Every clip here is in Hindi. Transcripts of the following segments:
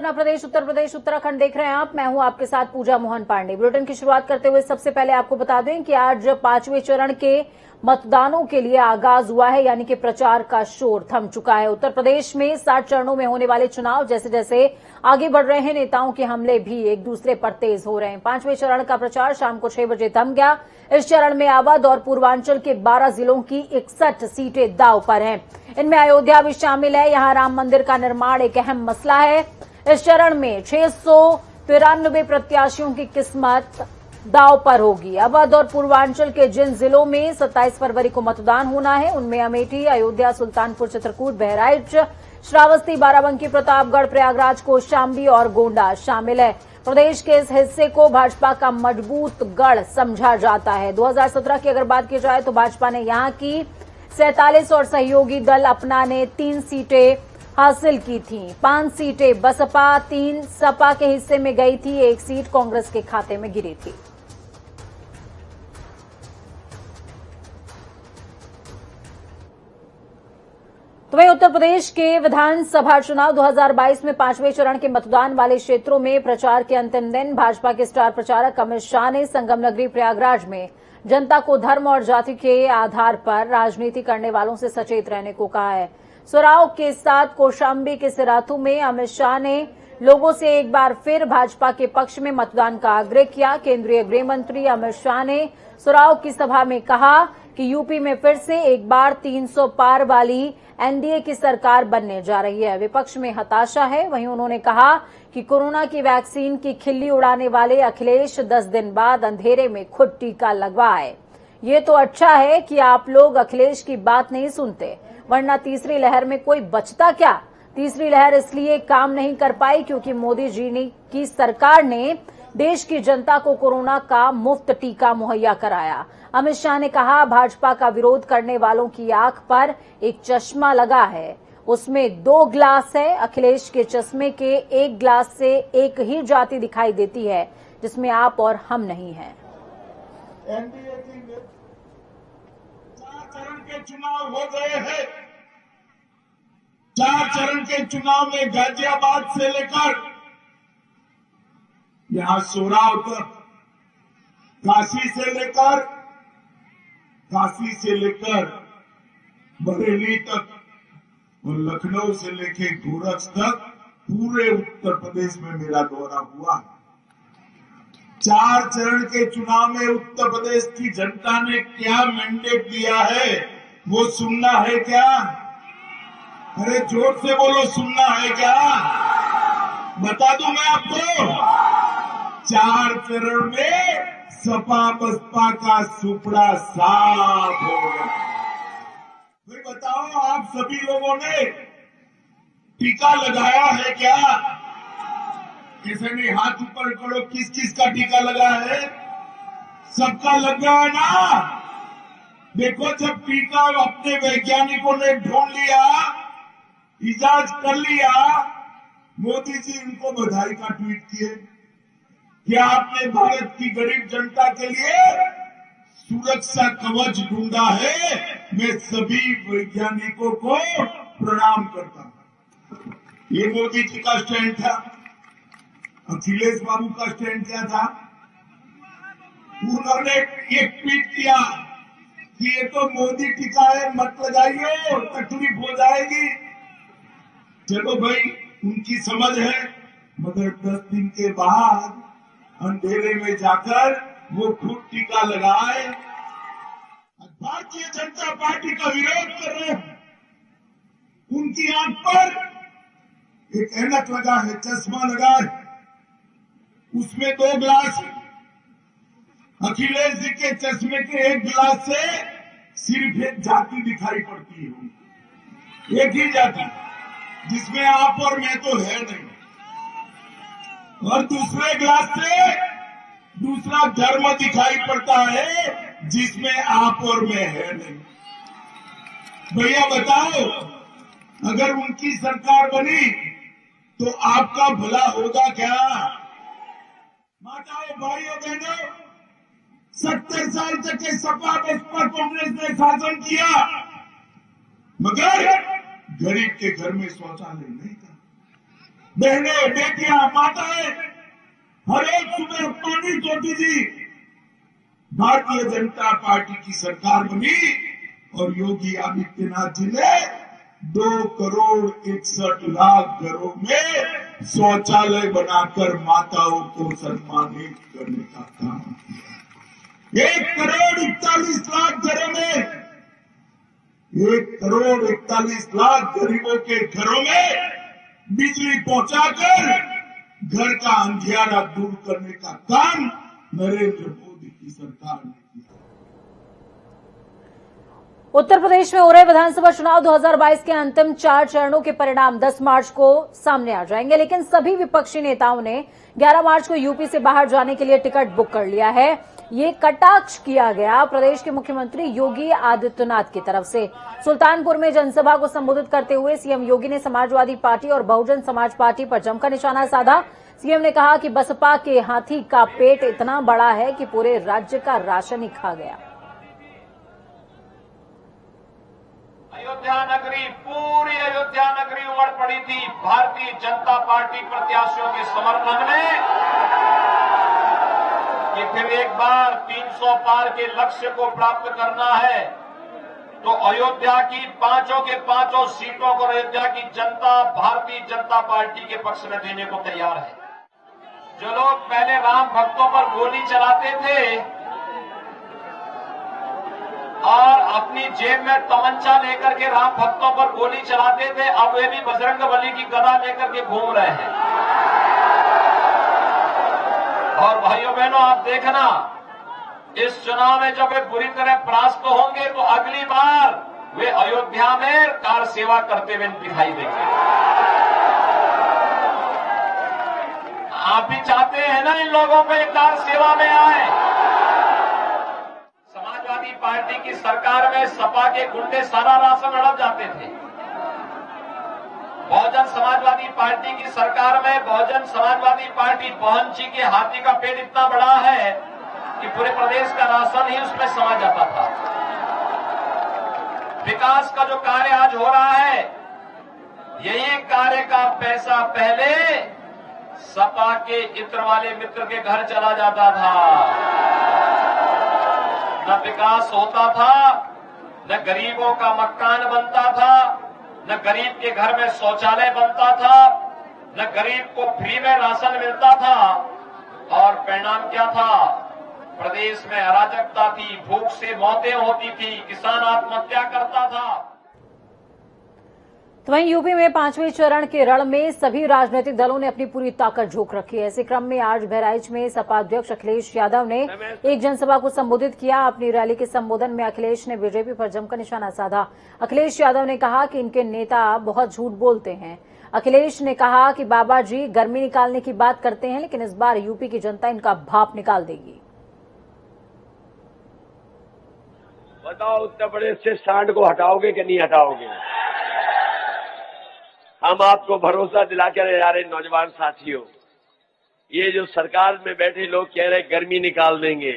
अपना प्रदेश उत्तर प्रदेश उत्तराखंड देख रहे हैं आप। मैं हूं आपके साथ पूजा मोहन पांडे। बुलेटिन की शुरुआत करते हुए सबसे पहले आपको बता दें कि आज 5वें चरण के मतदानों के लिए आगाज हुआ है, यानी कि प्रचार का शोर थम चुका है। उत्तर प्रदेश में 60 चरणों में होने वाले चुनाव जैसे जैसे आगे बढ़ रहे हैं, नेताओं के हमले भी एक दूसरे पर तेज हो रहे हैं। 5वें चरण का प्रचार शाम को 6 बजे थम गया। इस चरण में अवध और पूर्वांचल के 12 जिलों की 61 सीटें दांव पर हैं। इनमें अयोध्या भी शामिल है। यहां राम मंदिर का निर्माण एक अहम मसला है। इस चरण में 693 प्रत्याशियों की किस्मत दांव पर होगी। अवध और पूर्वांचल के जिन जिलों में 27 फरवरी को मतदान होना है, उनमें अमेठी, अयोध्या, सुल्तानपुर, चित्रकूट, बहराइच, श्रावस्ती, बाराबंकी, प्रतापगढ़, प्रयागराज, कौशाम्बी और गोंडा शामिल है। प्रदेश के इस हिस्से को भाजपा का मजबूत गढ़ समझा जाता है। 2017 की अगर बात की जाए तो भाजपा ने यहां की 47 और सहयोगी दल अपना ने 3 सीटें हासिल की थी। 5 सीटें बसपा, 3 सपा के हिस्से में गई थी, 1 सीट कांग्रेस के खाते में गिरी थी। तो वहीं उत्तर प्रदेश के विधानसभा चुनाव 2022 में 5वें चरण के मतदान वाले क्षेत्रों में प्रचार के अंतिम दिन भाजपा के स्टार प्रचारक अमित शाह ने संगम नगरी प्रयागराज में जनता को धर्म और जाति के आधार पर राजनीति करने वालों से सचेत रहने को कहा है। सोराव के साथ कौशाम्बी के सिराथू में अमित शाह ने लोगों से एक बार फिर भाजपा के पक्ष में मतदान का आग्रह किया। केंद्रीय गृह मंत्री अमित शाह ने सोराव की सभा में कहा कि यूपी में फिर से एक बार 300 पार वाली एनडीए की सरकार बनने जा रही है। विपक्ष में हताशा है। वहीं उन्होंने कहा कि कोरोना की वैक्सीन की खिल्ली उड़ाने वाले अखिलेश 10 दिन बाद अंधेरे में खुद टीका लगवाए। ये तो अच्छा है कि आप लोग अखिलेश की बात नहीं सुनते, वरना तीसरी लहर में कोई बचता क्या। तीसरी लहर इसलिए काम नहीं कर पाई क्योंकि मोदी जी की सरकार ने देश की जनता को कोरोना का मुफ्त टीका मुहैया कराया। अमित शाह ने कहा, भाजपा का विरोध करने वालों की आंख पर एक चश्मा लगा है, उसमें 2 ग्लास है। अखिलेश के चश्मे के 1 ग्लास से एक ही जाति दिखाई देती है, जिसमें आप और हम नहीं हैं। एनडीए की 4 चरण के चुनाव हो गए हैं। 4 चरण के चुनाव में गाजियाबाद से लेकर यहां सोराव तक, काशी से लेकर बरेली तक और लखनऊ से लेकर गोरख तक पूरे उत्तर प्रदेश में मेरा दौरा हुआ। 4 चरण के चुनाव में उत्तर प्रदेश की जनता ने क्या मैंडेट दिया है, वो सुनना है क्या? अरे जोर से बोलो, सुनना है क्या? बता दूं मैं आपको, 4 चरण में सपा बसपा का सुपड़ा साफ हो गया। भाई बताओ, आप सभी लोगों ने टीका लगाया है क्या? किसी ने हाथ ऊपर करो, किस किस का टीका लगा है? सबका लगा है ना? देखो, जब टीका अपने वैज्ञानिकों ने ढूंढ लिया, इजाज कर लिया, मोदी जी उनको बधाई का ट्वीट किए कि आपने भारत की गरीब जनता के लिए सुरक्षा कवच ढूंढा है। मैं सभी वैज्ञानिकों को प्रणाम करता हूं। ये मोदी जी का स्टैंड था। अखिलेश बाबू का स्टैंड क्या था? उन्होंने एक ट्वीट किया कि ये तो मोदी टीका है, मत लगाइए, तकलीफ हो जाएगी। चलो भाई, उनकी समझ है, मगर 10 दिन के बाद अंधेरे में जाकर वो खुद टीका लगाए। भारतीय जनता पार्टी का विरोध कर रहे हैं। उनकी आंख पर एक ऐनक लगा है, चश्मा लगा है, उसमें 2 ग्लास है। अखिलेश जी के चश्मे के 1 ग्लास से सिर्फ एक जाति दिखाई पड़ती है, एक ही जाति, जिसमें आप और मैं तो है नहीं। और दूसरे ग्लास से दूसरा धर्म दिखाई पड़ता है, जिसमें आप और मैं है नहीं। भैया बताओ, अगर उनकी सरकार बनी तो आपका भला होगा क्या? माताओं, भाइयों, बहनों, 70 साल तक के सपा बसपा कांग्रेस ने शासन किया, मगर गरीब के घर में शौचालय नहीं था। बहनें, बेटियां, माताएं हर एक सुबह पानी धोती थी। भारतीय जनता पार्टी की सरकार बनी और योगी आदित्यनाथ जी ने 2,61,00,000 घरों में शौचालय बनाकर माताओं को सम्मानित करने का काम किया। 1,41,00,000 घरों में 1,41,00,000 गरीबों के घरों में बिजली पहुंचाकर घर का अंधियारा दूर करने का काम नरेंद्र मोदी की सरकार ने किया। उत्तर प्रदेश में हो रहे विधानसभा चुनाव 2022 के अंतिम 4 चरणों के परिणाम 10 मार्च को सामने आ जाएंगे, लेकिन सभी विपक्षी नेताओं ने 11 मार्च को यूपी से बाहर जाने के लिए टिकट बुक कर लिया है। ये कटाक्ष किया गया प्रदेश के मुख्यमंत्री योगी आदित्यनाथ की तरफ से। सुल्तानपुर में जनसभा को संबोधित करते हुए सीएम योगी ने समाजवादी पार्टी और बहुजन समाज पार्टी पर जमकर निशाना साधा। सीएम ने कहा कि बसपा के हाथी का पेट इतना बड़ा है कि पूरे राज्य का राशन ही खा गया। अयोध्या नगरी, पूरी अयोध्या नगरी उमड़ पड़ी थी भारतीय जनता पार्टी प्रत्याशियों के समर्थन में कि फिर एक बार 300 पार के लक्ष्य को प्राप्त करना है तो अयोध्या की पांचों के पांचों सीटों को अयोध्या की जनता भारतीय जनता पार्टी के पक्ष में देने को तैयार है। जो लोग पहले राम भक्तों पर गोली चलाते थे और अपनी जेब में तमंचा लेकर के राम भक्तों पर गोली चलाते थे, अब वे भी बजरंगबली की गदा लेकर के घूम रहे हैं। और भाइयों बहनों, आप देखना, इस चुनाव में जब वे बुरी तरह परास्त होंगे तो अगली बार वे अयोध्या में कार सेवा करते हुए दिखाई देंगे। आप भी चाहते हैं ना इन लोगों को एक कार सेवा में आए। समाजवादी पार्टी की सरकार में सपा के गुंडे सारा राशन हड़प जाते थे। बहुजन समाजवादी पार्टी की सरकार में बहुजन समाजवादी पार्टी बहन जी के हाथी का पेट इतना बड़ा है कि पूरे प्रदेश का राशन ही उसमें समा जाता था। विकास का जो कार्य आज हो रहा है, यही कार्य का पैसा पहले सपा के इत्र वाले मित्र के घर चला जाता था। न विकास होता था, न गरीबों का मकान बनता था, न गरीब के घर में शौचालय बनता था, न गरीब को फ्री में राशन मिलता था। और परिणाम क्या था? प्रदेश में अराजकता थी, भूख से मौतें होती थी, किसान आत्महत्या करता था। तो वहीं यूपी में 5वें चरण के रण में सभी राजनीतिक दलों ने अपनी पूरी ताकत झोंक रखी है। इसी क्रम में आज बहराइच में सपा अध्यक्ष अखिलेश यादव ने एक जनसभा को संबोधित किया। अपनी रैली के संबोधन में अखिलेश ने बीजेपी पर जमकर निशाना साधा। अखिलेश यादव ने कहा कि इनके नेता बहुत झूठ बोलते हैं। अखिलेश ने कहा कि बाबा जी गर्मी निकालने की बात करते हैं, लेकिन इस बार यूपी की जनता इनका भाप निकाल देगी। बताओ, उत्तर प्रदेश से सांड को हटाओगे कि नहीं हटाओगे? हम आपको भरोसा दिलाकर जा रहे नौजवान साथियों, ये जो सरकार में बैठे लोग कह रहे गर्मी निकाल देंगे,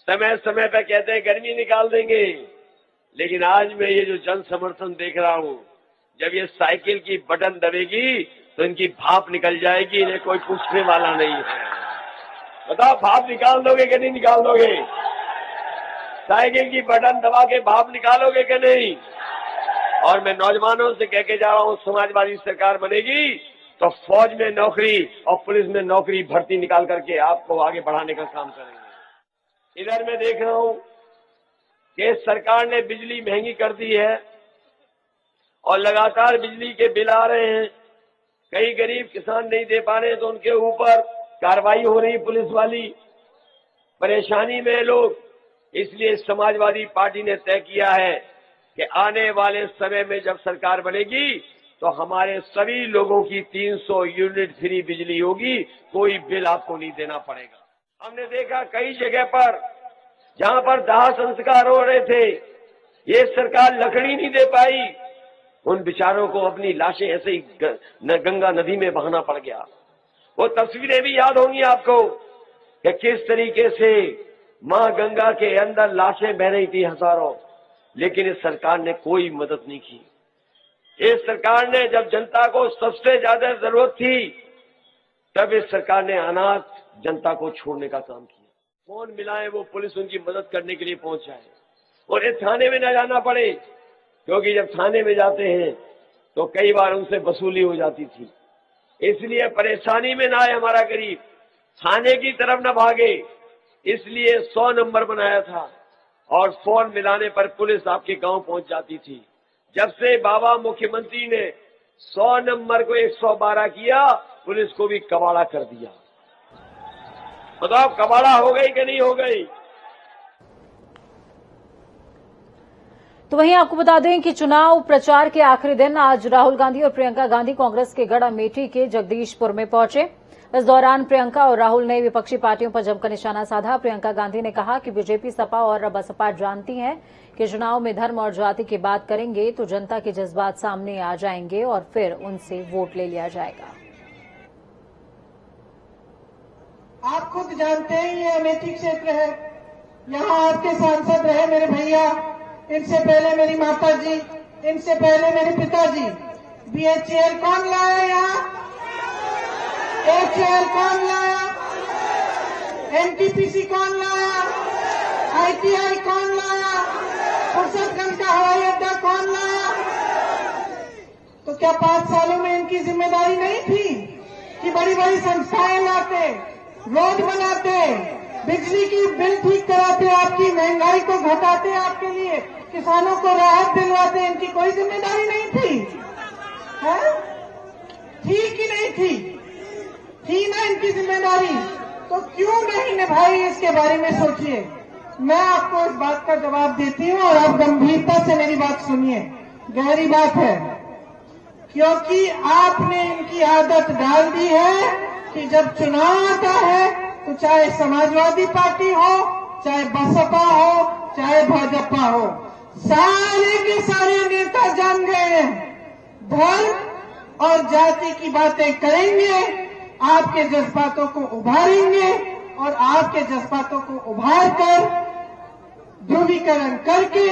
समय समय पे कहते हैं गर्मी निकाल देंगे, लेकिन आज मैं ये जो जन समर्थन देख रहा हूं, जब ये साइकिल की बटन दबेगी तो इनकी भाप निकल जाएगी, इन्हें कोई पूछने वाला नहीं है। बताओ, भाप निकाल दोगे कि नहीं निकाल दोगे? साइकिल की बटन दबा के भाप निकालोगे कि नहीं? और मैं नौजवानों से कह के जा रहा हूं, समाजवादी सरकार बनेगी तो फौज में नौकरी और पुलिस में नौकरी भर्ती निकाल करके आपको आगे बढ़ाने का काम करेंगे। इधर मैं देख रहा हूं कि सरकार ने बिजली महंगी कर दी है और लगातार बिजली के बिल आ रहे हैं। कई गरीब किसान नहीं दे पा रहे तो उनके ऊपर कार्रवाई हो रही पुलिस वाली। परेशानी में लोग, इसलिए समाजवादी पार्टी ने तय किया है कि आने वाले समय में जब सरकार बनेगी तो हमारे सभी लोगों की 300 यूनिट फ्री बिजली होगी, कोई बिल आपको नहीं देना पड़ेगा। हमने देखा कई जगह पर जहां पर दाह संस्कार हो रहे थे, ये सरकार लकड़ी नहीं दे पाई, उन बेचारों को अपनी लाशें ऐसे ही गंगा नदी में बहाना पड़ गया। वो तस्वीरें भी याद होंगी आपको कि किस तरीके से मां गंगा के अंदर लाशें बह रही थी हजारों, लेकिन इस सरकार ने कोई मदद नहीं की। इस सरकार ने जब जनता को सबसे ज्यादा जरूरत थी, तब इस सरकार ने अनाथ जनता को छोड़ने का काम किया। फोन मिलाए वो पुलिस उनकी मदद करने के लिए पहुंच जाए और इस थाने में न जाना पड़े, क्योंकि जब थाने में जाते हैं तो कई बार उनसे वसूली हो जाती थी। इसलिए परेशानी में ना आए हमारा गरीब, थाने की तरफ न भागे, इसलिए 100 नंबर बनाया था और फोन मिलाने पर पुलिस आपके गांव पहुंच जाती थी। जब से बाबा मुख्यमंत्री ने 100 नंबर को 112 किया, पुलिस को भी कबाड़ा कर दिया। बताओ कबाड़ा हो गई कि नहीं हो गई? तो वहीं आपको बता दें कि चुनाव प्रचार के आखिरी दिन आज राहुल गांधी और प्रियंका गांधी कांग्रेस के गढ़ अमेठी के जगदीशपुर में पहुंचे। इस दौरान प्रियंका और राहुल ने विपक्षी पार्टियों पर जमकर निशाना साधा। प्रियंका गांधी ने कहा कि बीजेपी, सपा और बसपा जानती हैं कि चुनाव में धर्म और जाति की बात करेंगे तो जनता के जज्बात सामने आ जाएंगे और फिर उनसे वोट ले लिया जाएगा। आप खुद जानते हैं ये अमेठी क्षेत्र है, यहाँ आपके सांसद रहे मेरे भैया, इनसे पहले मेरी माता जी, इनसे पहले मेरे पिताजी। बीएचईएल कौन लाया यहाँ? एचईएल कौन लाया? एनटीपीसी कौन लाया? आईटीआई कौन लाया? फुर्सतगंज का हवाई अड्डा कौन लाया? तो क्या 5 सालों में इनकी जिम्मेदारी नहीं थी कि बड़ी बड़ी संस्थाएं लाते, रोड बनाते, बिजली की बिल ठीक कराते, आपकी महंगाई को घटाते, आपके लिए किसानों को राहत दिलवाते? इनकी कोई जिम्मेदारी नहीं थी? है? थी कि नहीं थी? थी ना इनकी जिम्मेदारी, तो क्यों नहीं निभाई? इसके बारे में सोचिए। मैं आपको इस बात का जवाब देती हूँ और आप गंभीरता से मेरी बात सुनिए। गहरी बात है, क्योंकि आपने इनकी आदत डाल दी है कि जब चुनाव आता है तो चाहे समाजवादी पार्टी हो, चाहे बसपा हो, चाहे भाजपा हो, सारे के सारे नेता जान गए हैं, धर्म और जाति की बातें करेंगे, आपके जज्बातों को उभारेंगे और आपके जज्बातों को उभार कर ध्रुवीकरण करके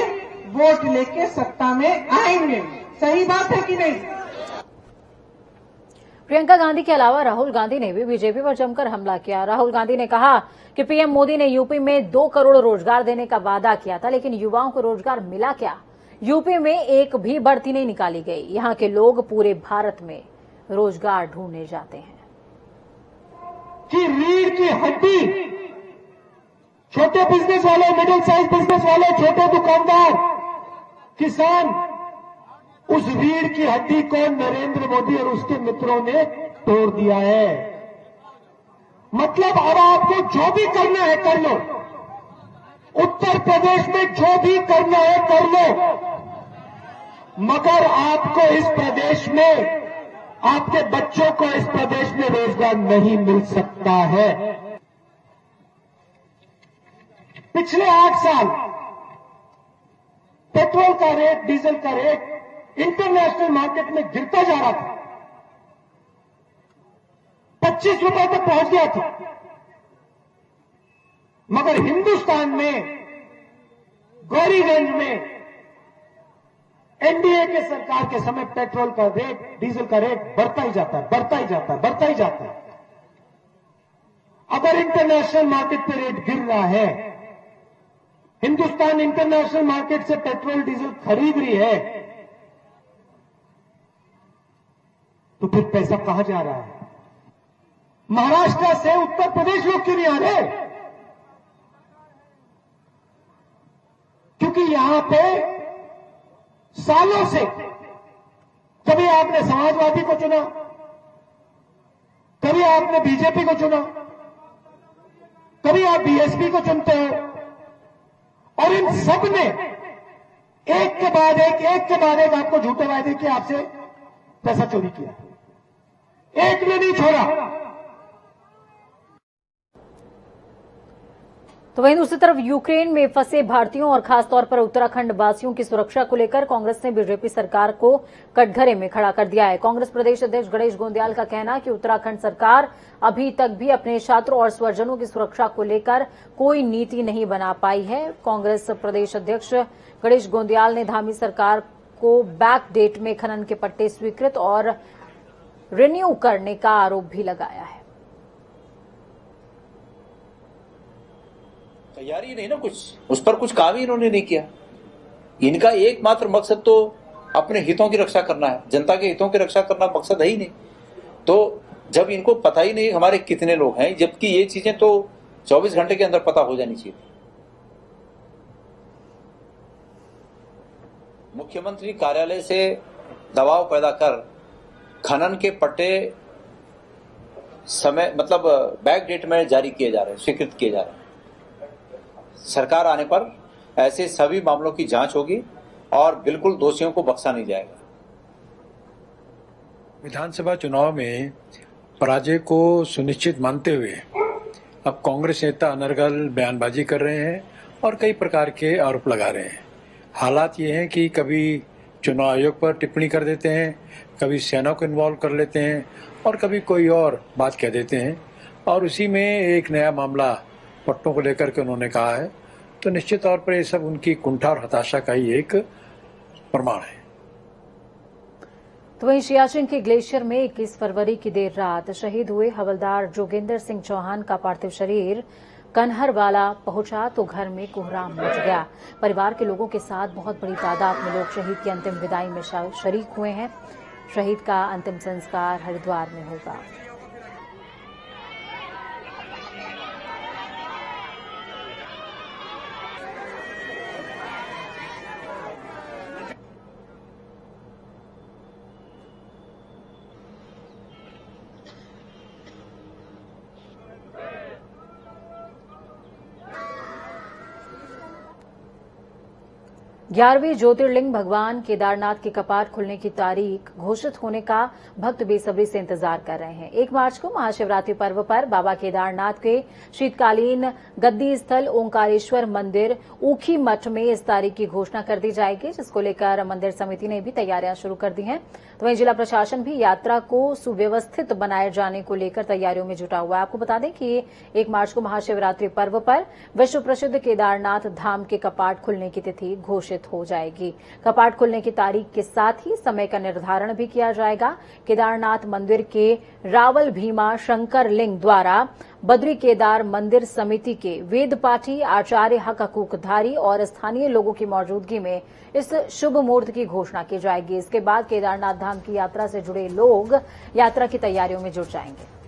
वोट लेके सत्ता में आएंगे। सही बात है कि नहीं? प्रियंका गांधी के अलावा राहुल गांधी ने भी बीजेपी पर जमकर हमला किया। राहुल गांधी ने कहा कि पीएम मोदी ने यूपी में 2 करोड़ रोजगार देने का वादा किया था, लेकिन युवाओं को रोजगार मिला क्या? यूपी में एक भी भर्ती नहीं निकाली गई। यहाँ के लोग पूरे भारत में रोजगार ढूंढने जाते हैं। कि रीढ़ की हड्डी, छोटे बिजनेस वाले, मिडिल साइज बिजनेस वाले, छोटे दुकानदार, किसान, उस रीढ़ की हड्डी को नरेंद्र मोदी और उसके मित्रों ने तोड़ दिया है। मतलब अब आपको जो भी करना है कर लो, उत्तर प्रदेश में जो भी करना है कर लो, मगर आपको इस प्रदेश में, आपके बच्चों को इस प्रदेश में रोजगार नहीं मिल सकता है। पिछले 8 साल पेट्रोल का रेट, डीजल का रेट इंटरनेशनल मार्केट में गिरता जा रहा था, 25 रुपए तक पहुंच गया था, मगर हिंदुस्तान में गौरीगंज में एनडीए के सरकार के समय पेट्रोल का रेट, डीजल का रेट बढ़ता ही जाता है, बढ़ता ही जाता है, बढ़ता ही जाता है। अगर इंटरनेशनल मार्केट पे रेट गिर रहा है, हिंदुस्तान इंटरनेशनल मार्केट से पेट्रोल डीजल खरीद रही है, तो फिर पैसा कहां जा रहा है? महाराष्ट्र से उत्तर प्रदेश लोग क्यों नहीं आ रहे? क्योंकि यहां पे सालों से कभी आपने समाजवादी को चुना, कभी आपने बीजेपी को चुना, कभी आप बीएसपी को चुनते हो, और इन सब ने एक के बाद एक आपको झूठे वायदे किए, आपसे पैसा चोरी किया, एक ने नहीं छोड़ा। तो वहीं दूसरी तरफ यूक्रेन में फंसे भारतीयों और खासतौर पर उत्तराखंड वासियों की सुरक्षा को लेकर कांग्रेस ने बीजेपी सरकार को कटघरे में खड़ा कर दिया है। कांग्रेस प्रदेश अध्यक्ष गणेश गोंदियाल का कहना है कि उत्तराखंड सरकार अभी तक भी अपने छात्रों और स्वजनों की सुरक्षा को लेकर कोई नीति नहीं बना पाई है। कांग्रेस प्रदेश अध्यक्ष गणेश गोंदियाल ने धामी सरकार को बैक डेट में खनन के पट्टे स्वीकृत और रिन्यू करने का आरोप भी लगाया है। तैयारी नहीं ना, कुछ उस पर कुछ काम ही इन्होंने नहीं किया। इनका एकमात्र मकसद तो अपने हितों की रक्षा करना है, जनता के हितों की रक्षा करना मकसद है ही नहीं। तो जब इनको पता ही नहीं हमारे कितने लोग हैं, जबकि ये चीजें तो 24 घंटे के अंदर पता हो जानी चाहिए। मुख्यमंत्री कार्यालय से दबाव पैदा कर खनन के पट्टे समय मतलब बैक डेट में जारी किए जा रहे हैं, स्वीकृत किए जा रहे हैं। सरकार आने पर ऐसे सभी मामलों की जांच होगी और बिल्कुल दोषियों को बख्शा नहीं जाएगा। विधानसभा चुनाव में पराजय को सुनिश्चित मानते हुए अब कांग्रेस नेता अनर्गल बयानबाजी कर रहे हैं और कई प्रकार के आरोप लगा रहे हैं। हालात ये हैं कि कभी चुनाव आयोग पर टिप्पणी कर देते हैं, कभी सेना को इन्वॉल्व कर लेते हैं और कभी कोई और बात कह देते हैं, और उसी में एक नया मामला पट्टों को लेकर के उन्होंने कहा है। तो निश्चित तौर पर ये सब उनकी कुंठा और हताशा का ही एक प्रमाण है। तो वहीं सियाचिन के ग्लेशियर में 21 फरवरी की देर रात शहीद हुए हवलदार जोगेंद्र सिंह चौहान का पार्थिव शरीर कन्हरवाला पहुंचा तो घर में कोहराम मच गया। परिवार के लोगों के साथ बहुत बड़ी तादाद में लोग शहीद की अंतिम विदाई में शरीक हुए हैं। शहीद का अंतिम संस्कार हरिद्वार में होगा। ग्यारहवीं ज्योतिर्लिंग भगवान केदारनाथ के कपाट खुलने की तारीख घोषित होने का भक्त बेसब्री से इंतजार कर रहे हैं। 1 मार्च को महाशिवरात्रि पर्व पर बाबा केदारनाथ के शीतकालीन गद्दी स्थल ओंकारेश्वर मंदिर ऊखी मठ में इस तारीख की घोषणा कर दी जाएगी, जिसको लेकर मंदिर समिति ने भी तैयारियां शुरू कर दी हैं। तो वहीं जिला प्रशासन भी यात्रा को सुव्यवस्थित बनाए जाने को लेकर तैयारियों में जुटा हुआ है। आपको बता दें कि 1 मार्च को महाशिवरात्रि पर्व पर विश्व प्रसिद्ध केदारनाथ धाम के कपाट खुलने की तिथि घोषित हो जाएगी। कपाट खुलने की तारीख के साथ ही समय का निर्धारण भी किया जाएगा। केदारनाथ मंदिर के रावल भीमा शंकर लिंग द्वारा बद्री केदार मंदिर समिति के वेदपाठी आचार्य हक हकूकधारी और स्थानीय लोगों की मौजूदगी में इस शुभ मुहूर्त की घोषणा की जाएगी। इसके बाद केदारनाथ धाम की यात्रा से जुड़े लोग यात्रा की तैयारियों में जुट जाएंगे।